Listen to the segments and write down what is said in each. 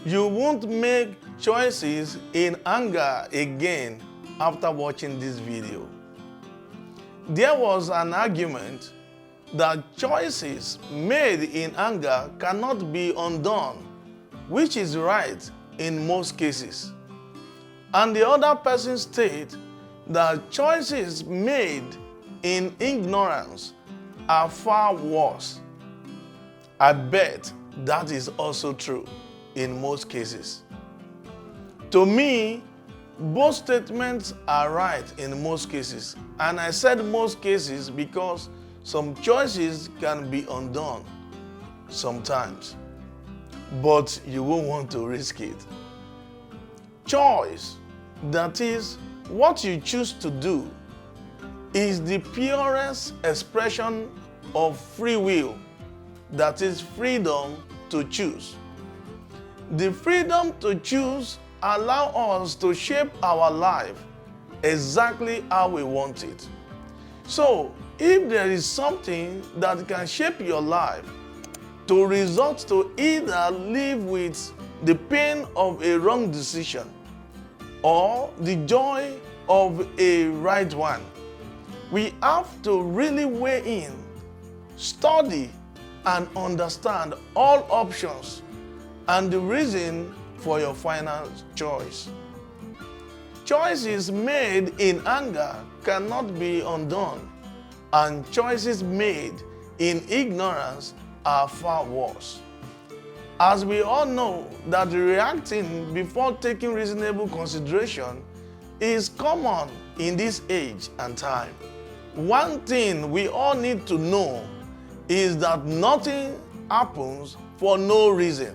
You won't make choices in anger again after watching this video. There was an argument that choices made in anger cannot be undone, which is right in most cases. And the other person stated that choices made in ignorance are far worse. I bet that is also true in most cases. To me, both statements are right in most cases. And I said most cases because some choices can be undone sometimes, but you won't want to risk it. Choice, that is, what you choose to do, is the purest expression of free will, that is, freedom to choose. The freedom to choose allows us to shape our life exactly how we want it. So, if there is something that can shape your life to result to either live with the pain of a wrong decision or the joy of a right one, we have to really weigh in, study, and understand all options and the reason for your final choice. Choices made in anger cannot be undone, and choices made in ignorance are far worse. As we all know that reacting before taking reasonable consideration is common in this age and time, one thing we all need to know is that nothing happens for no reason.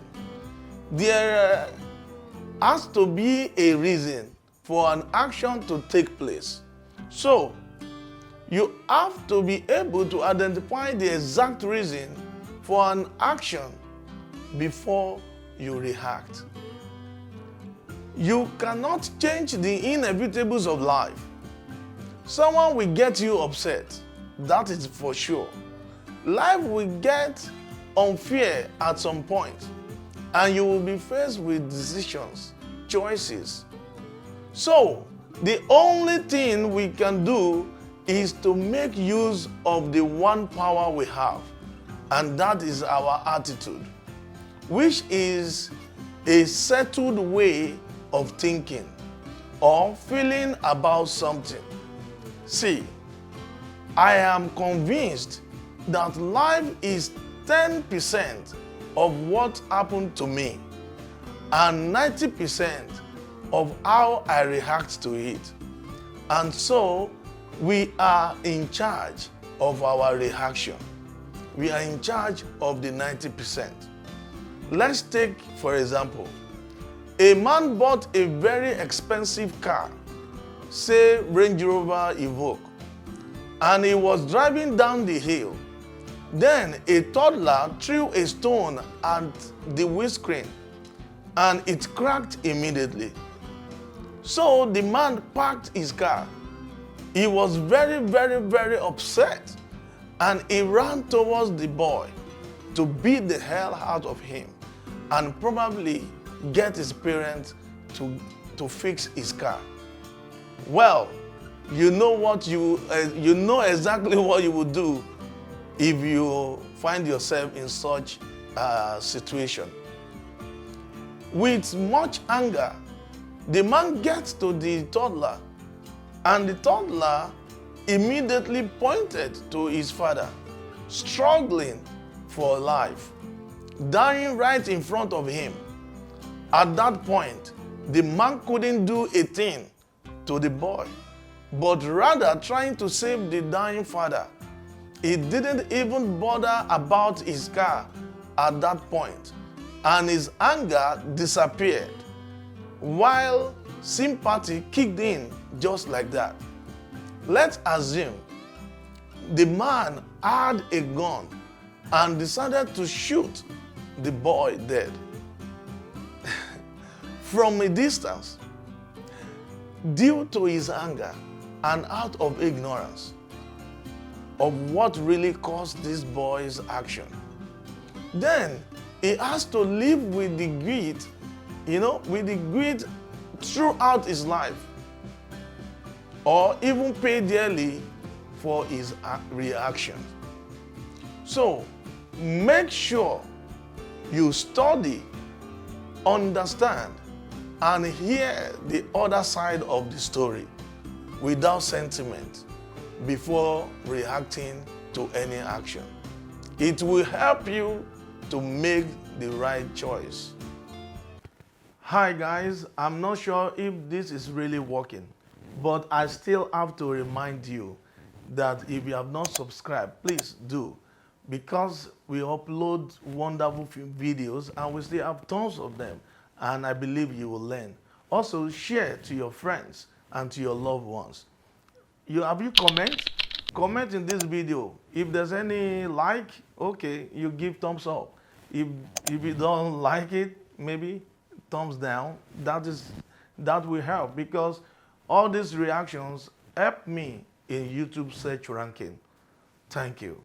There has to be a reason for an action to take place. So, you have to be able to identify the exact reason for an action before you react. You cannot change the inevitables of life. Someone will get you upset, that is for sure. Life will get unfair at some point, and you will be faced with decisions, choices. So, the only thing we can do is to make use of the one power we have, and that is our attitude, which is a settled way of thinking or feeling about something. See, I am convinced that life is 10% of what happened to me and 90% of how I react to it. And so, we are in charge of our reaction. We are in charge of the 90%. Let's take, for example, a man bought a very expensive car, say Range Rover Evoque, and he was driving down the hill. Then a toddler threw a stone at the windscreen and it cracked immediately. So the man parked his car. He was very upset, and he ran towards the boy to beat the hell out of him and probably get his parents to fix his car. Well, you know exactly what you would do if you find yourself in such a situation. With much anger, the man gets to the toddler, and the toddler immediately pointed to his father, struggling for life, dying right in front of him. At that point, the man couldn't do a thing to the boy, but rather trying to save the dying father. He didn't even bother about his car at that point, and his anger disappeared, while sympathy kicked in just like that. Let's assume the man had a gun and decided to shoot the boy dead from a distance due to his anger and out of ignorance of what really caused this boy's action. Then he has to live with the guilt with the greed throughout his life, or even pay dearly for his reaction. So make sure you study, understand, and hear the other side of the story without sentiment before reacting to any action. It will help you to make the right choice. Hi guys, I'm not sure if this is really working, but I still have to remind you that if you have not subscribed, please do, because we upload wonderful videos and we still have tons of them, and I believe you will learn. Also, share to your friends and to your loved ones. Have you comment in this video. If there's any like, okay, you give thumbs up. If you don't like it, maybe thumbs down. That will help, because all these reactions help me in YouTube search ranking. Thank you.